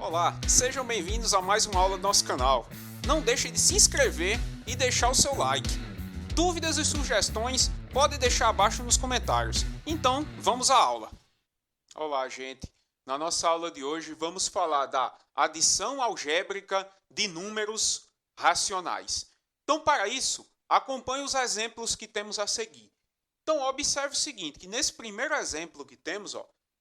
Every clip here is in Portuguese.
Olá, sejam bem-vindos a mais uma aula do nosso canal. Não deixe de se inscrever e deixar o seu like. Dúvidas e sugestões pode deixar abaixo nos comentários. Então, vamos à aula. Olá, gente. Na nossa aula de hoje vamos falar da adição algébrica de números racionais. Então, para isso, acompanhe os exemplos que temos a seguir. Então, observe o seguinte, que nesse primeiro exemplo que temos,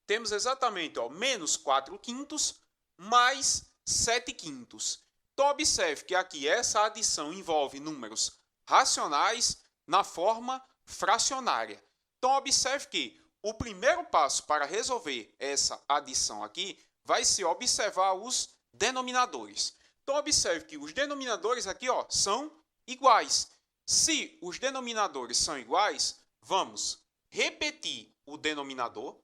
temos exatamente menos 4 quintos mais 7 quintos. Então, observe que aqui essa adição envolve números racionais na forma fracionária. Então, observe que o primeiro passo para resolver essa adição aqui vai ser observar os denominadores. Então, observe que os denominadores aqui são iguais. Se os denominadores são iguais, vamos repetir o denominador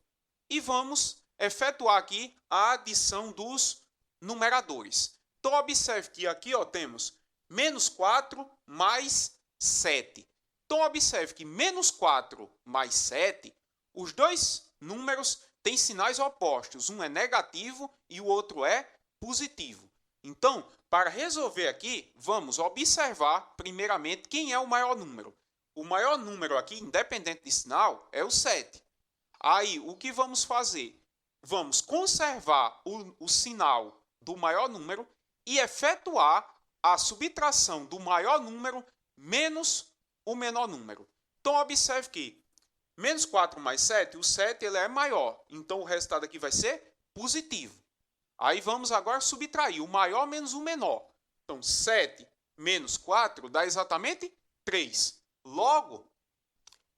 e vamos efetuar aqui a adição dos numeradores. Então, observe que aqui temos menos 4 mais 7. Então, observe que menos 4 mais 7, os dois números têm sinais opostos. Um é negativo e o outro é positivo. Então, para resolver aqui, vamos observar primeiramente quem é o maior número. O maior número aqui, independente de sinal, é o 7. Aí, o que vamos fazer? Vamos conservar o sinal do maior número e efetuar a subtração do maior número menos o menor número. Então, observe que menos 4 mais 7, o 7 ele é maior. Então, o resultado aqui vai ser positivo. Aí, vamos agora subtrair o maior menos o menor. Então, 7 menos 4 dá exatamente 3. Logo,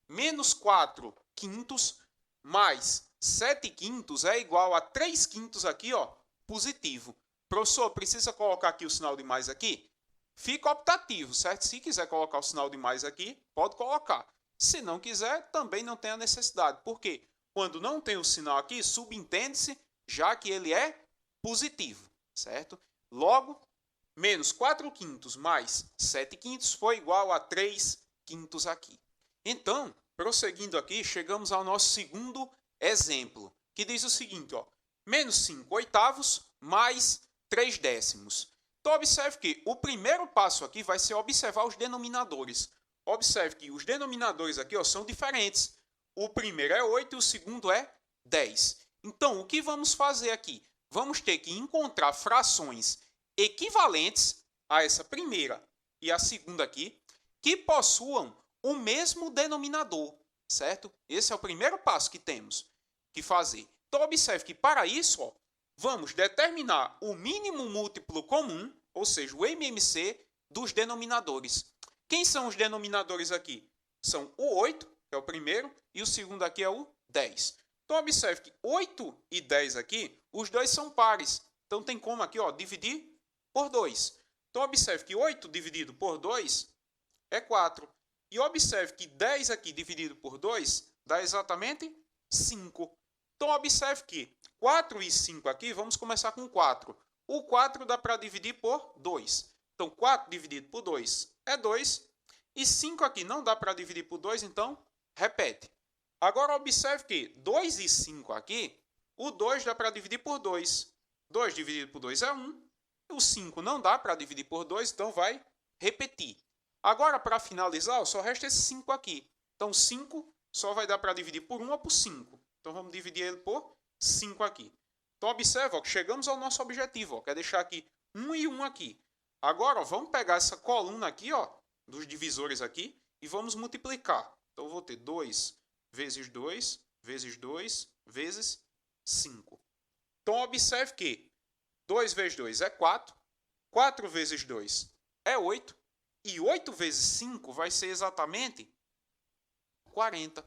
menos 4 quintos mais 7 quintos é igual a 3 quintos aqui, positivo. Professor, precisa colocar aqui o sinal de mais aqui? Fica optativo, certo? Se quiser colocar o sinal de mais aqui, pode colocar. Se não quiser, também não tem a necessidade. Porque quando não tem o sinal aqui, subentende-se já que ele é positivo, certo? Logo, menos 4 quintos mais 7 quintos foi igual a 3 quintos aqui. Então, prosseguindo aqui, chegamos ao nosso segundo exemplo, que diz o seguinte, menos 5 oitavos mais 3 décimos. Então, observe que o primeiro passo aqui vai ser observar os denominadores. Observe que os denominadores aqui são diferentes. O primeiro é 8 e o segundo é 10. Então, o que vamos fazer aqui? Vamos ter que encontrar frações equivalentes a essa primeira e a segunda aqui, que possuam o mesmo denominador, certo? Esse é o primeiro passo que temos que fazer. Então, observe que para isso, vamos determinar o mínimo múltiplo comum, ou seja, o MMC dos denominadores. Quem são os denominadores aqui? São o 8, que é o primeiro, e o segundo aqui é o 10. Então, observe que 8 e 10 aqui, os dois são pares. Então, tem como aqui dividir por 2. Então, observe que 8 dividido por 2 é 4. E observe que 10 aqui dividido por 2 dá exatamente 5. Então, observe que 4 e 5 aqui, vamos começar com 4. O 4 dá para dividir por 2. Então, 4 dividido por 2 é 2. E 5 aqui não dá para dividir por 2, então, repete. Agora, observe que 2 e 5 aqui, o 2 dá para dividir por 2. 2 dividido por 2 é 1. O 5 não dá para dividir por 2, então vai repetir. Agora, para finalizar, só resta esse 5 aqui. Então, 5 só vai dar para dividir por 1 ou por 5. Então, vamos dividir ele por 5 aqui. Então, observa que chegamos ao nosso objetivo. Quer deixar aqui 1 e 1 aqui. Agora, vamos pegar essa coluna aqui, dos divisores aqui, e vamos multiplicar. Então, eu vou ter 2 vezes 2, vezes 2, vezes 5. Então, observe que 2 vezes 2 é 4, 4 vezes 2 é 8, e 8 vezes 5 vai ser exatamente 40.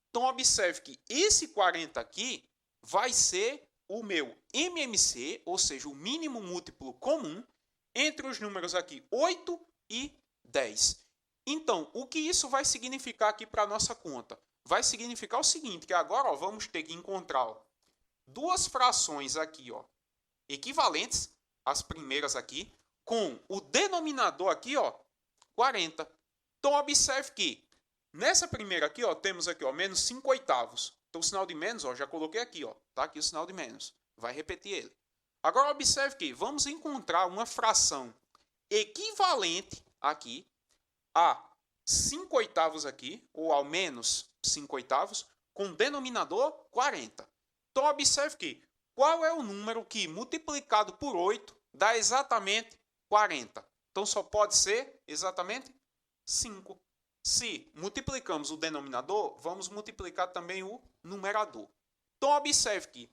Então, observe que esse 40 aqui vai ser o meu MMC, ou seja, o mínimo múltiplo comum, entre os números aqui 8 e 10. Então, o que isso vai significar aqui para a nossa conta? Vai significar o seguinte, que agora vamos ter que encontrar duas frações aqui, equivalentes, as primeiras aqui, com o denominador aqui, 40. Então, observe que nessa primeira aqui, temos aqui, menos 5 oitavos. Então, o sinal de menos, já coloquei aqui, tá aqui o sinal de menos. Vai repetir ele. Agora observe que vamos encontrar uma fração equivalente aqui a 5 oitavos aqui, ou ao menos 5 oitavos, com denominador 40. Então observe que qual é o número que multiplicado por 8 dá exatamente 40? Então só pode ser exatamente 5. Se multiplicamos o denominador, vamos multiplicar também o numerador. Então observe que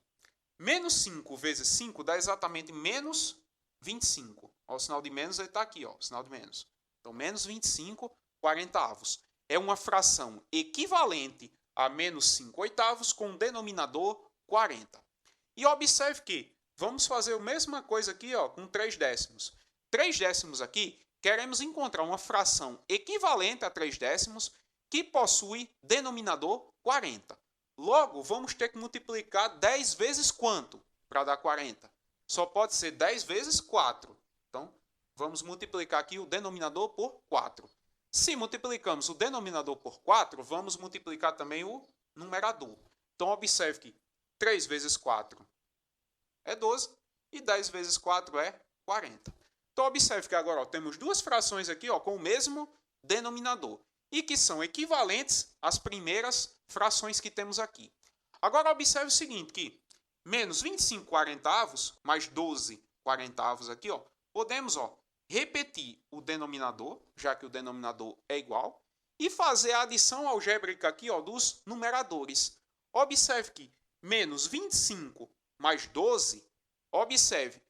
menos 5 vezes 5 dá exatamente menos 25. Ó, o sinal de menos está aqui, ó, o sinal de menos. Então menos 25 40avos. É uma fração equivalente a menos 5 oitavos com denominador 40. E observe que vamos fazer a mesma coisa aqui, ó, com 3 décimos. 3 décimos aqui, queremos encontrar uma fração equivalente a 3 décimos que possui denominador 40. Logo, vamos ter que multiplicar 10 vezes quanto para dar 40? Só pode ser 10 vezes 4. Então, vamos multiplicar aqui o denominador por 4. Se multiplicamos o denominador por 4, vamos multiplicar também o numerador. Então, observe que 3 vezes 4 é 12 e 10 vezes 4 é 40. Então, observe que agora temos duas frações aqui com o mesmo denominador e que são equivalentes às primeiras frações que temos aqui. Agora, observe o seguinte, que menos 25 40avos mais 12 40avos aqui, podemos repetir o denominador, já que o denominador é igual, e fazer a adição algébrica aqui dos numeradores. Observe que menos 25 mais 12, observe,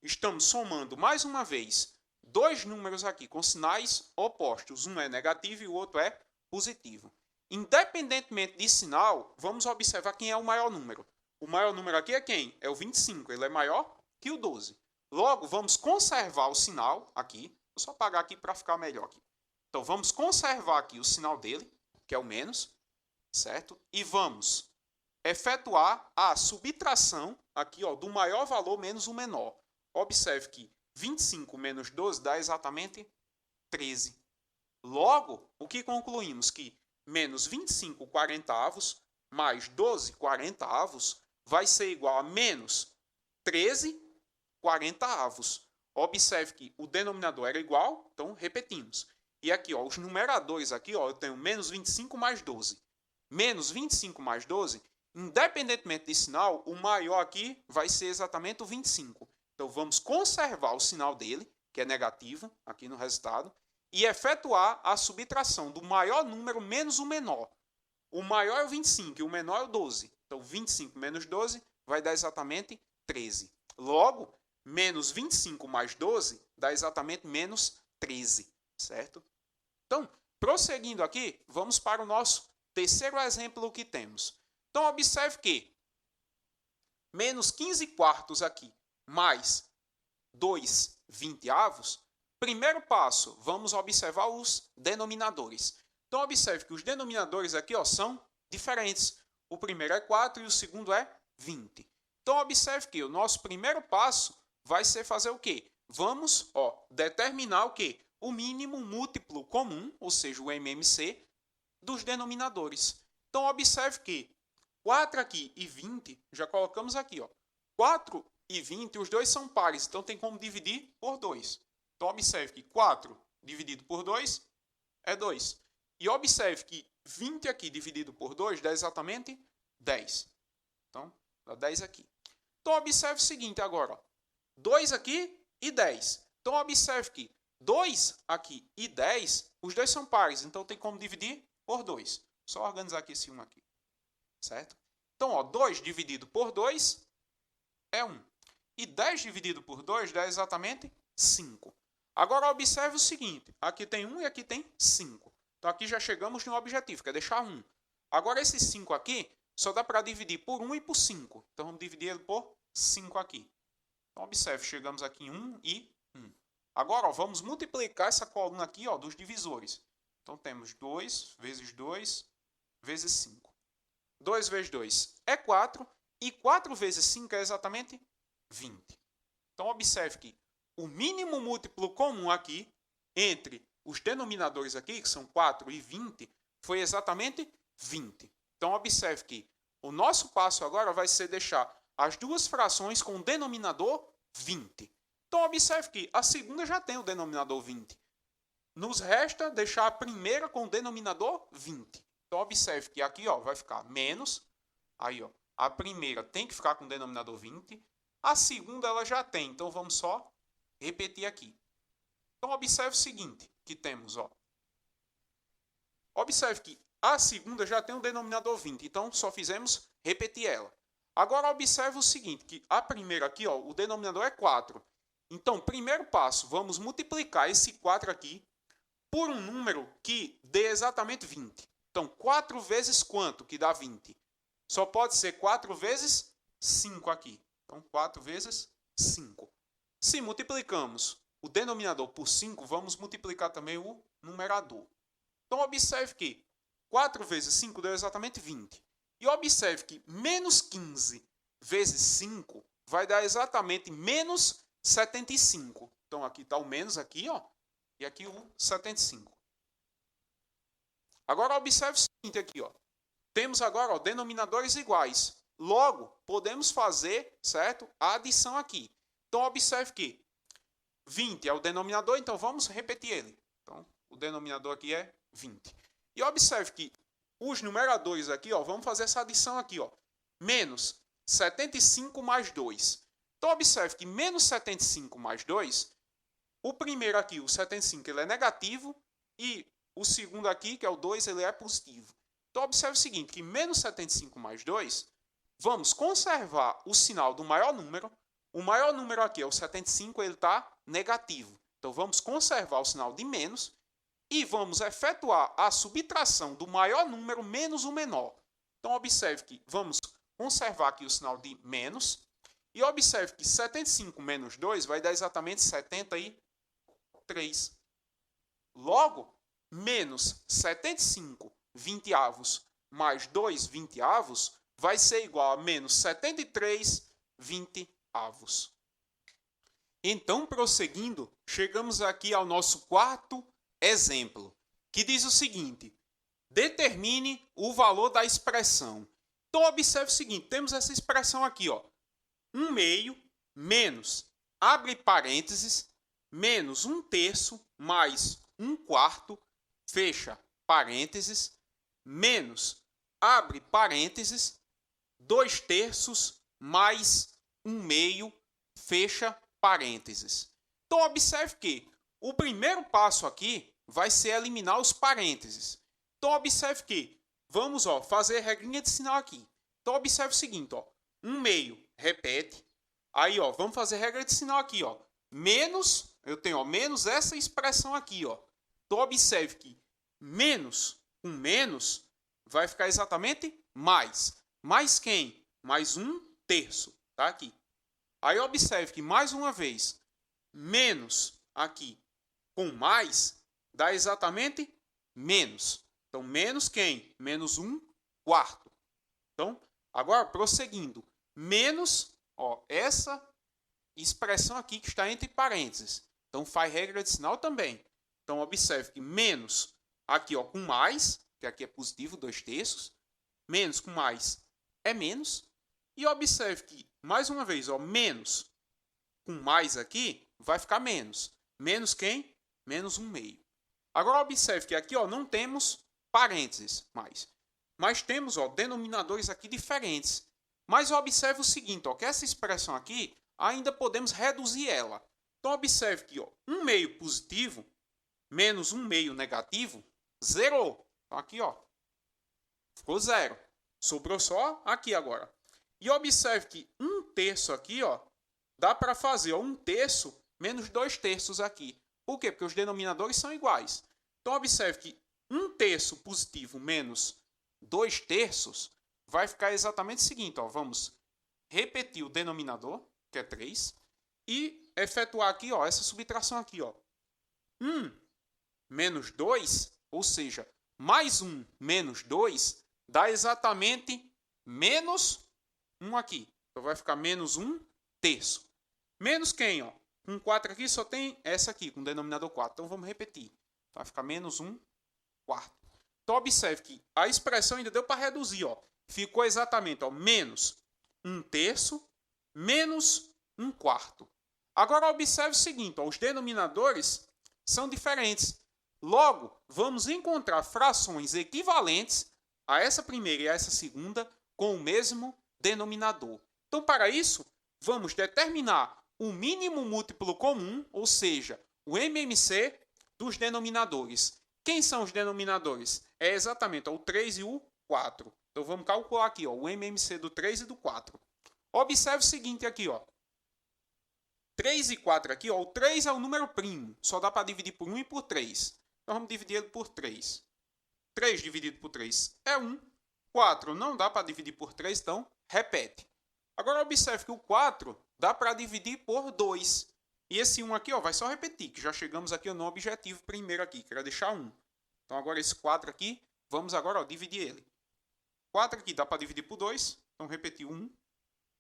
estamos somando mais uma vez dois números aqui com sinais opostos. Um é negativo e o outro é positivo. Independentemente de sinal, vamos observar quem é o maior número. O maior número aqui é quem? É o 25, ele é maior que o 12. Logo, vamos conservar o sinal aqui. Vou só apagar aqui para ficar melhor aqui. Então, vamos conservar aqui o sinal dele, que é o menos, certo? E vamos efetuar a subtração aqui do maior valor menos o menor. Observe que 25 menos 12 dá exatamente 13. Logo, o que concluímos? Que menos 25 40avos mais 12 40avos vai ser igual a menos 13 40avos. Observe que o denominador era igual, então repetimos. E aqui, os numeradores aqui, eu tenho menos 25 mais 12. Menos 25 mais 12, independentemente de sinal, o maior aqui vai ser exatamente o 25. Então, vamos conservar o sinal dele, que é negativo, aqui no resultado, e efetuar a subtração do maior número menos o menor. O maior é o 25 e o menor é o 12. Então, 25 menos 12 vai dar exatamente 13. Logo, menos 25 mais 12 dá exatamente menos 13, certo? Então, prosseguindo aqui, vamos para o nosso terceiro exemplo que temos. Então, observe que menos 15 quartos aqui mais 2 20avos, primeiro passo, vamos observar os denominadores. Então, observe que os denominadores aqui são diferentes. O primeiro é 4 e o segundo é 20. Então, observe que o nosso primeiro passo vai ser fazer o quê? Vamos determinar o quê? O mínimo múltiplo comum, ou seja, o MMC, dos denominadores. Então, observe que 4 aqui e 20, já colocamos aqui. 4 e 20, os dois são pares, então tem como dividir por 2. Então, observe que 4 dividido por 2 é 2. E observe que 20 aqui dividido por 2 dá exatamente 10. Então, dá 10 aqui. Então, observe o seguinte agora. 2 aqui e 10. Então, observe que 2 aqui e 10, os dois são pares, então tem como dividir por 2. Só organizar aqui esse 1 aqui. Certo? Então, 2 dividido por 2 é 1. E 10 dividido por 2 dá exatamente 5. Agora, observe o seguinte. Aqui tem 1 e aqui tem 5. Então, aqui já chegamos no objetivo, que é deixar 1. Agora, esse 5 aqui só dá para dividir por 1 e por 5. Então, vamos dividir ele por 5 aqui. Então, observe, chegamos aqui em 1 e 1. Agora, vamos multiplicar essa coluna aqui dos divisores. Então, temos 2 vezes 2 vezes 5. 2 vezes 2 é 4 e 4 vezes 5 é exatamente 20. Então, observe que o mínimo múltiplo comum aqui entre os denominadores aqui, que são 4 e 20, foi exatamente 20. Então, observe que o nosso passo agora vai ser deixar as duas frações com denominador 20. Então, observe que a segunda já tem o denominador 20. Nos resta deixar a primeira com o denominador 20. Então, observe que aqui vai ficar menos. Aí, a primeira tem que ficar com o denominador 20. A segunda ela já tem. Então, vamos só repetir aqui. Então, observe o seguinte, que temos, observe que a segunda já tem o denominador 20. Então, só fizemos repetir ela. Agora, observe o seguinte, que a primeira aqui, o denominador é 4. Então, primeiro passo, vamos multiplicar esse 4 aqui por um número que dê exatamente 20. Então, 4 vezes quanto que dá 20? Só pode ser 4 vezes 5 aqui. Então, 4 vezes 5. Se multiplicamos o denominador por 5, vamos multiplicar também o numerador. Então, observe que 4 vezes 5 deu exatamente 20. E observe que menos 15 vezes 5 vai dar exatamente menos 75. Então, aqui está o menos aqui, e aqui o 75. Agora, observe o seguinte aqui, Temos agora, denominadores iguais. Logo, podemos fazer, certo? A adição aqui. Então, observe que 20 é o denominador, então vamos repetir ele. Então, o denominador aqui é 20. E observe que os numeradores aqui, vamos fazer essa adição aqui, menos 75 mais 2. Então, observe que menos 75 mais 2, o primeiro aqui, o 75, ele é negativo, e o segundo aqui, que é o 2, ele é positivo. Então, observe o seguinte, que menos 75 mais 2, vamos conservar o sinal do maior número. O maior número aqui é o 75, ele está negativo. Então, vamos conservar o sinal de menos e vamos efetuar a subtração do maior número menos o menor. Então, observe que vamos conservar aqui o sinal de menos. E observe que 75 menos 2 vai dar exatamente 73. Logo, menos 75 20avos mais 2 20avos vai ser igual a menos 73 20avos. Então, prosseguindo, chegamos aqui ao nosso quarto exemplo, que diz o seguinte: determine o valor da expressão. Então, observe o seguinte, temos essa expressão aqui, 1 meio menos, abre parênteses, menos 1/3 mais 1/4, fecha parênteses, menos, abre parênteses, 2/3 mais 1 meio, fecha parênteses. Então, observe que o primeiro passo aqui vai ser eliminar os parênteses. Então, observe que vamos fazer regrinha de sinal aqui. Então, observe o seguinte, 1 meio, repete. Aí, vamos fazer regra de sinal aqui, menos, eu tenho menos essa expressão aqui, Então, observe que menos com menos vai ficar exatamente mais. Mais quem? Mais 1/3, tá aqui. Aí, observe que, mais uma vez, menos aqui com mais dá exatamente menos. Então, menos quem? Menos 1/4. Então, agora, prosseguindo. Menos, essa expressão aqui que está entre parênteses. Então, faz regra de sinal também. Então, observe que menos aqui, com mais, que aqui é positivo, 2/3. Menos com mais é menos. E observe que, mais uma vez, menos com mais aqui vai ficar menos. Menos quem? Menos 1 meio. Agora, observe que aqui não temos parênteses mais. Mas temos denominadores aqui diferentes. Mas observe o seguinte, que essa expressão aqui, ainda podemos reduzir ela. Então, observe que 1 meio positivo menos 1 meio negativo, zerou. Então, aqui, ficou 0. Sobrou só aqui agora. E observe que 1/3 aqui, dá para fazer 1/3 menos 2/3 aqui. Por quê? Porque os denominadores são iguais. Então, observe que 1/3 positivo menos 2/3 vai ficar exatamente o seguinte. Vamos repetir o denominador, que é 3, e efetuar aqui essa subtração aqui. 1 menos 2, ou seja, mais 1 menos 2, dá exatamente menos 1 aqui. Então, vai ficar menos 1/3. Menos quem? Com 4 aqui só tem essa aqui, com o denominador 4. Então, vamos repetir. Vai ficar menos 1/4. Então, observe que a expressão ainda deu para reduzir. Ficou exatamente menos 1/3 menos 1/4. Agora observe o seguinte, ó, os denominadores são diferentes. Logo, vamos encontrar frações equivalentes a essa primeira e a essa segunda com o mesmo denominador. Então, para isso, vamos determinar o mínimo múltiplo comum, ou seja, o MMC dos denominadores. Quem são os denominadores? É exatamente ó, o 3 e o 4. Então, vamos calcular aqui ó, o MMC do 3 e do 4. Observe o seguinte aqui, ó. 3 e 4 aqui, ó, o 3 é o número primo. Só dá para dividir por 1 e por 3. Então, vamos dividir ele por 3. 3 dividido por 3 é 1. 4 não dá para dividir por 3, então repete. Agora, observe que o 4 dá para dividir por 2. E esse 1 aqui ó, vai só repetir, que já chegamos aqui no objetivo primeiro aqui, que era deixar 1. Então, agora esse 4 aqui, vamos agora ó, dividir ele. 4 aqui dá para dividir por 2, então repetir 1.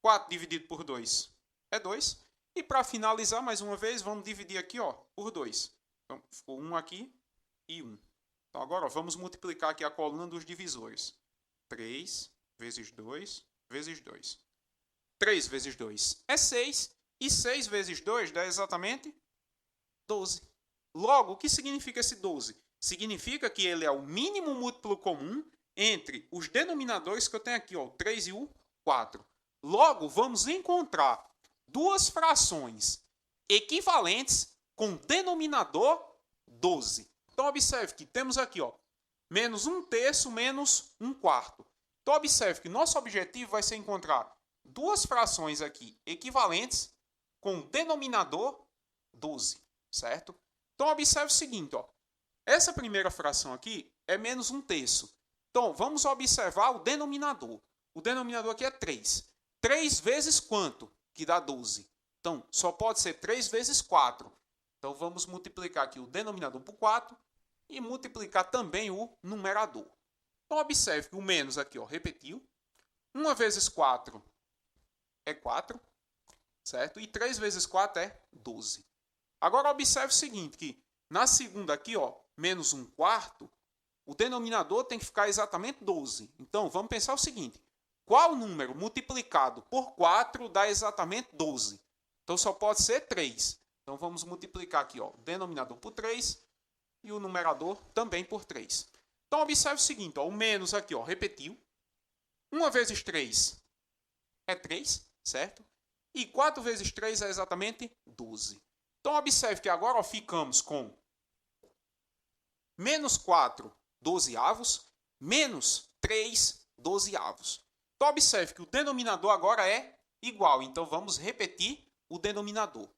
4 dividido por 2 é 2. E para finalizar, mais uma vez, vamos dividir aqui ó, por 2. Então, ficou 1 aqui e 1. Então, agora ó, vamos multiplicar aqui a coluna dos divisores. 3 vezes 2 vezes 2. 3 vezes 2 é 6. E 6 vezes 2 dá exatamente 12. Logo, o que significa esse 12? Significa que ele é o mínimo múltiplo comum entre os denominadores que eu tenho aqui, ó, o 3 e o 4. Logo, vamos encontrar duas frações equivalentes com denominador 12. Então, observe que temos aqui ó, menos 1/3 menos 1/4. Então, observe que nosso objetivo vai ser encontrar duas frações aqui equivalentes com denominador 12, certo? Então, observe o seguinte, ó. Essa primeira fração aqui é menos 1/3. Então, vamos observar o denominador. O denominador aqui é 3. 3 vezes quanto? Que dá 12. Então, só pode ser 3 vezes 4. Então, vamos multiplicar aqui o denominador por 4 e multiplicar também o numerador. Então, observe que o menos aqui ó, repetiu. 1 vezes 4 é 4, certo? E 3 vezes 4 é 12. Agora, observe o seguinte, que na segunda aqui, ó, menos 1/4, o denominador tem que ficar exatamente 12. Então, vamos pensar o seguinte. Qual número multiplicado por 4 dá exatamente 12? Então, só pode ser 3. Então, vamos multiplicar aqui ó, o denominador por 3 e o numerador também por 3. Então, observe o seguinte, ó, o menos aqui ó, repetiu. 1 vezes 3 é 3, certo? E 4 vezes 3 é exatamente 12. Então, observe que agora ó, ficamos com menos 4 dozeavos, menos 3 dozeavos. Então, observe que o denominador agora é igual. Então, vamos repetir o denominador.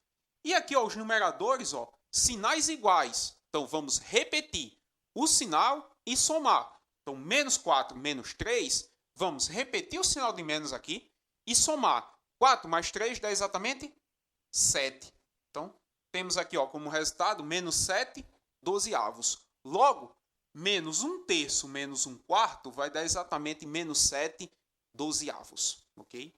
E aqui, ó, os numeradores, ó, sinais iguais. Então, vamos repetir o sinal e somar. Então, menos 4 menos 3, vamos repetir o sinal de menos aqui e somar. 4 mais 3 dá exatamente 7. Então, temos aqui ó, como resultado menos 7 dozeavos. Logo, menos 1/3 menos 1/4 vai dar exatamente menos 7 dozeavos. Ok?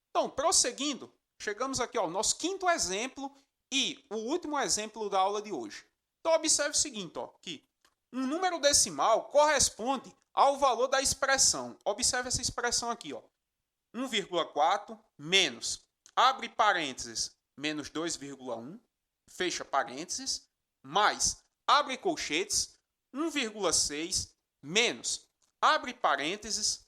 Então, prosseguindo, chegamos aqui ao nosso quinto exemplo e o último exemplo da aula de hoje. Então, observe o seguinte, ó, que um número decimal corresponde ao valor da expressão. Observe essa expressão aqui, ó. 1,4 menos, abre parênteses, menos 2,1, fecha parênteses, mais, abre colchetes, 1,6 menos, abre parênteses,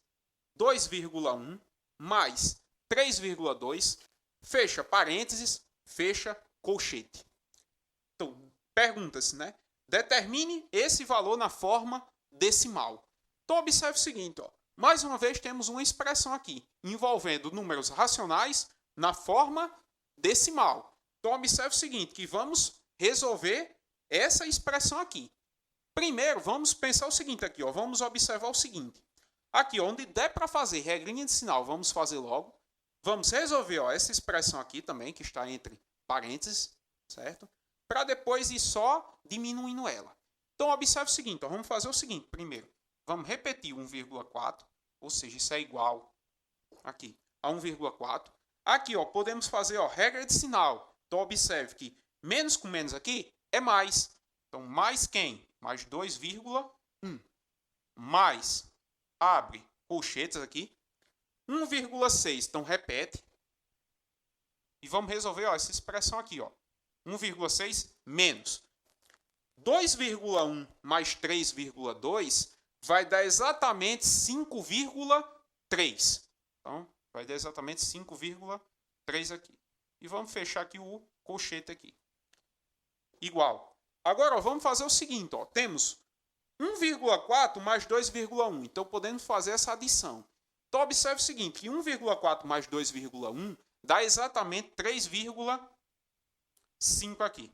2,1 mais 3,2, fecha parênteses, fecha colchete. Então, pergunta-se, né? Determine esse valor na forma decimal. Então, observe o seguinte, ó. Mais uma vez, temos uma expressão aqui, envolvendo números racionais na forma decimal. Então, observe o seguinte, que vamos resolver essa expressão aqui. Primeiro, vamos pensar o seguinte aqui, ó. Vamos observar o seguinte. Aqui, onde der para fazer regrinha de sinal, vamos fazer logo. Vamos resolver ó, essa expressão aqui também, que está entre parênteses, certo? Para depois ir só diminuindo ela. Então, observe o seguinte, ó. Vamos fazer o seguinte primeiro. Vamos repetir 1,4, ou seja, isso é igual aqui a 1,4. Aqui, ó, podemos fazer ó, regra de sinal. Então, observe que menos com menos aqui é mais. Então, mais quem? Mais 2,1. Mais, abre colchetes aqui, 1,6. Então, repete. e vamos resolver essa expressão aqui. 1,6 menos 2,1 mais 3,2 vai dar exatamente 5,3. Então, vai dar exatamente 5,3 aqui. E vamos fechar aqui o colchete aqui. Igual. Agora, vamos fazer o seguinte. Temos 1,4 mais 2,1. Então, podemos fazer essa adição. Então, observe o seguinte, que 1,4 mais 2,1 dá exatamente 3,5 aqui.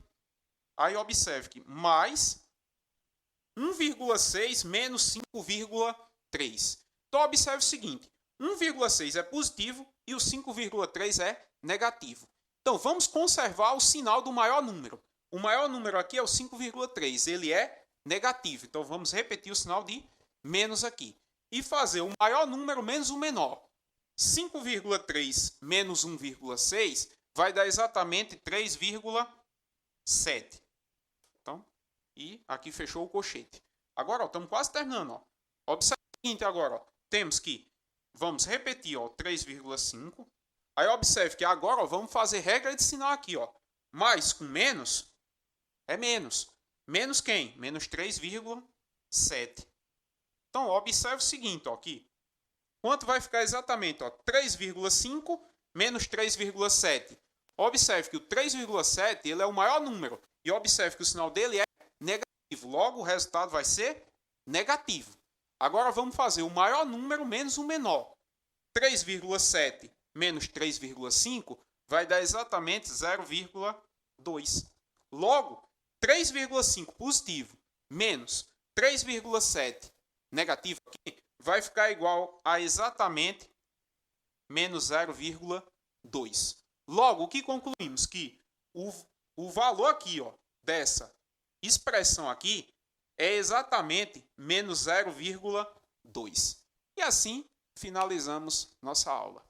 Aí, observe que mais 1,6 menos 5,3. Então, observe o seguinte, 1,6 é positivo e o 5,3 é negativo. Então, vamos conservar o sinal do maior número. O maior número aqui é o 5,3, ele é negativo. Então, vamos repetir o sinal de menos aqui. E fazer o maior número menos o menor. 5,3 menos 1,6 vai dar exatamente 3,7. Então, e aqui fechou o colchete. Agora, estamos quase terminando. Observe o seguinte agora. Temos que, vamos repetir, 3,5. Aí, observe que agora vamos fazer regra de sinal aqui. Mais com menos é menos. Menos quem? Menos 3,7. Então, observe o seguinte, aqui. Quanto vai ficar exatamente? 3,5 menos 3,7. Observe que o 3,7 ele é o maior número. E observe que o sinal dele é negativo. Logo, o resultado vai ser negativo. Agora, vamos fazer o maior número menos o menor. 3,7 menos 3,5 vai dar exatamente 0,2. Logo, 3,5 positivo menos 3,7 negativo aqui vai ficar igual a exatamente menos 0,2. Logo, o que concluímos? Que o valor aqui dessa expressão aqui é exatamente menos 0,2. E assim finalizamos nossa aula.